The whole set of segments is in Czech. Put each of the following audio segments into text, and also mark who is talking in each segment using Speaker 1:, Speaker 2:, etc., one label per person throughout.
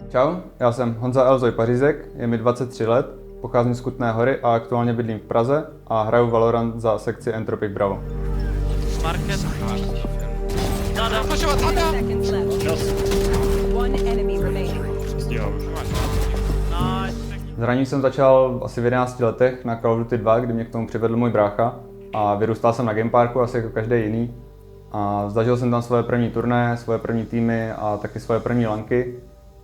Speaker 1: Čau, já jsem Honza Elzoj Pařízek, je mi 23 let, pocházím z Kutné Hory a aktuálně bydlím v Praze a hraju Valorant za sekci Entropic Bravo.
Speaker 2: Market.
Speaker 3: Seconds left. One enemy remaining.
Speaker 1: Zranění jsem začal asi v 11 letech na Call of Duty 2, kdy mě k tomu přivedl můj brácha a vyrůstal jsem na Gameparku asi jako každý jiný. A zažil jsem tam svoje první turnaje, svoje první týmy a taky svoje první lanky.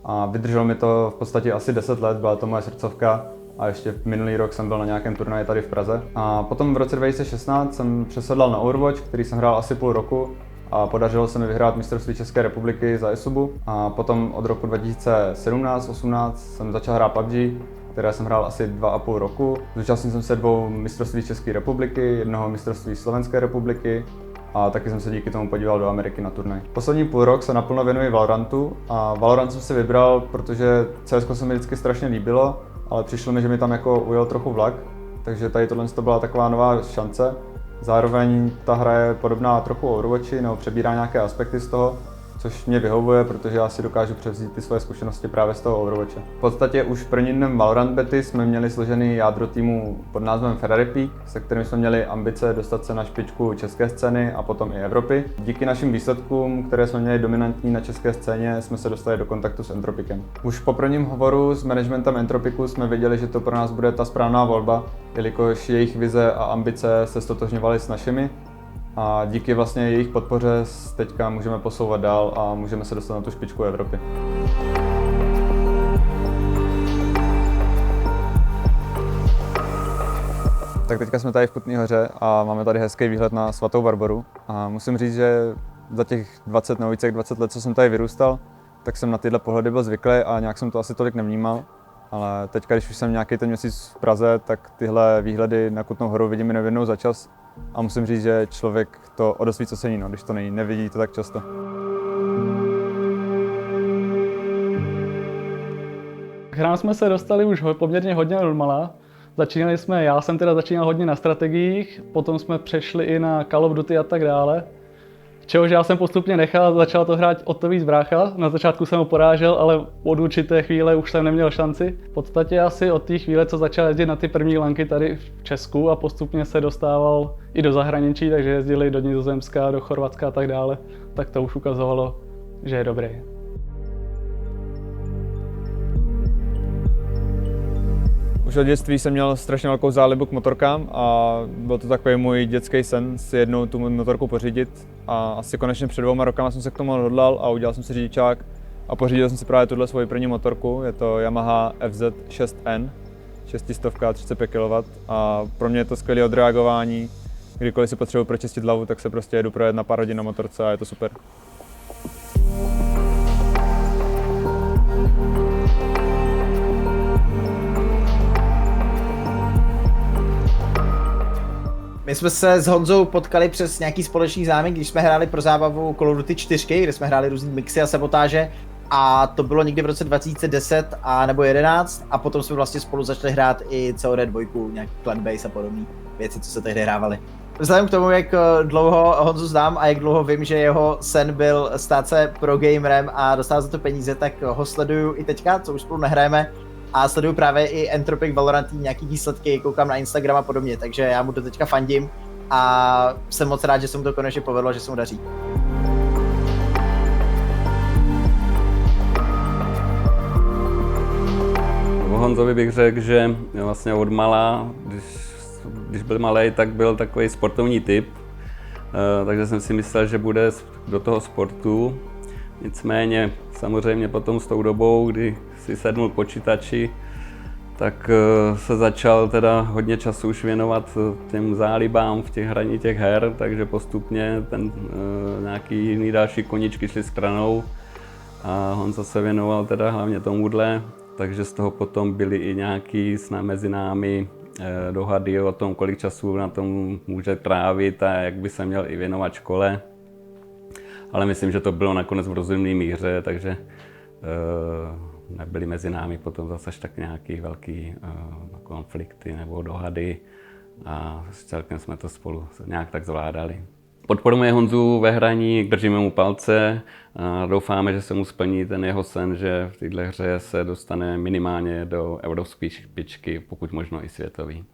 Speaker 1: A vydrželo mi to v podstatě asi 10 let, byla to moje srdcovka a ještě minulý rok jsem byl na nějakém turnaji tady v Praze. A potom v roce 2016 jsem přesedlal na Overwatch, který jsem hrál asi půl roku a podařilo se mi vyhrát mistrovství České republiky za eSubu. A potom od roku 2017-18 jsem začal hrát PUBG, které jsem hrál asi 2,5 roku. Zúčastnil jsem se 2 mistrovství České republiky, jednoho mistrovství Slovenské republiky a taky jsem se díky tomu podíval do Ameriky na turnaj. Poslední půl rok se naplno věnuji Valorantu a Valorant jsem si vybral, protože CS:ko se mi vždycky strašně líbilo, ale přišlo mi, že mi tam jako ujel trochu vlak, takže tady tohle byla taková nová šance. Zároveň ta hra je podobná trochu Overwatchi, nebo přebírá nějaké aspekty z toho, což mě vyhovuje, protože já si dokážu převzít ty svoje zkušenosti právě z toho Overwatche. V podstatě už v prvním dnem Valorant bety jsme měli složený jádro týmu pod názvem Ferrari Peak, se kterým jsme měli ambice dostat se na špičku české scény a potom i Evropy. Díky našim výsledkům, které jsme měli dominantní na české scéně, jsme se dostali do kontaktu s Entropicem. Už po prvním hovoru s managementem Entropicu jsme věděli, že to pro nás bude ta správná volba, jelikož jejich vize a ambice se ztotožňovaly s našimi. A díky vlastně jejich podpoře teďka můžeme posouvat dál a můžeme se dostat na tu špičku Evropy. Tak teďka jsme tady v Kutné Hoře a máme tady hezký výhled na Svatou Barboru. A musím říct, že za těch 20 nebo více jak 20 let, co jsem tady vyrůstal, tak jsem na tyhle pohledy byl zvyklý a nějak jsem to asi tolik nevnímal. Ale teďka, když už jsem nějaký ten měsíc v Praze, tak tyhle výhledy na Kutnou Horu vidím jen jednou za čas. A musím říct, že člověk to o dost víc ocení, když to nevidí to tak často.
Speaker 4: K hrám jsme se dostali už poměrně hodně normala. Já jsem teda začínal hodně na strategiích, potom jsme přešli i na Call of Duty a tak dále. Čehož já jsem postupně nechal, začal to hrát o to víc brácha. Na začátku jsem ho porážel, ale od určité chvíle už jsem neměl šanci. V podstatě asi od té chvíle, co začal jezdit na ty první lanky tady v Česku a postupně se dostával i do zahraničí, takže jezdili do Nizozemska, do Chorvatska a tak dále, tak to už ukazovalo, že je dobrý.
Speaker 1: Už od dětství jsem měl strašně velkou zálibu k motorkám a byl to takový můj dětský sen si jednou tu motorku pořídit. A asi konečně před 2 rokama jsem se k tomu odhodlal a udělal jsem si řidičák a pořídil jsem si právě tuhle svoji první motorku. Je to Yamaha FZ6N, 600 35 kW a pro mě je to skvělé odreagování. Kdykoliv si potřebuji pročistit hlavu, tak se prostě jedu projet na pár hodin na motorce a je to super.
Speaker 5: My jsme se s Honzou potkali přes nějaký společný známý, když jsme hráli pro zábavu Call of Duty 4, kde jsme hráli různý mixy a sabotáže. A to bylo někdy v roce 2010 a nebo 11 a potom jsme vlastně spolu začali hrát i COD 2, nějaký Clan Base a podobné věci, co se tehdy hrávaly. Vzhledem k tomu, jak dlouho Honzu znám a jak dlouho vím, že jeho sen byl stát se pro gamerem a dostat za to peníze, tak ho sleduju i teďka, co už spolu nehrajeme. A sleduju právě i Entropic Valorant, nějaký výsledky, koukám na Instagram a podobně, takže já mu to teďka fandím a jsem moc rád, že se mu to konečně povedlo, že se mu daří.
Speaker 6: O Honzovi bych řekl, že vlastně od mala, když byl malej, tak byl takový sportovní typ, takže jsem si myslel, že bude do toho sportu. Nicméně samozřejmě potom s tou dobou, kdy si sednul k počítači, tak se začal teda hodně času už věnovat těm zálibám v těch hraní těch her, takže postupně nějaký jiný další koníčky šly stranou a Honza se věnoval teda hlavně tomuhle, takže z toho potom byly i nějaký mezi námi dohady o tom, kolik času na tom může trávit a jak by se měl i věnovat škole. Ale myslím, že to bylo nakonec v rozumné míře, takže nebyly mezi námi potom zase tak nějaký velký konflikty nebo dohady a celkem jsme to spolu nějak tak zvládali. Podporujeme Honzu ve hraní, držíme mu palce a doufáme, že se mu splní ten jeho sen, že v této hře se dostane minimálně do evropské špičky, pokud možno i světový.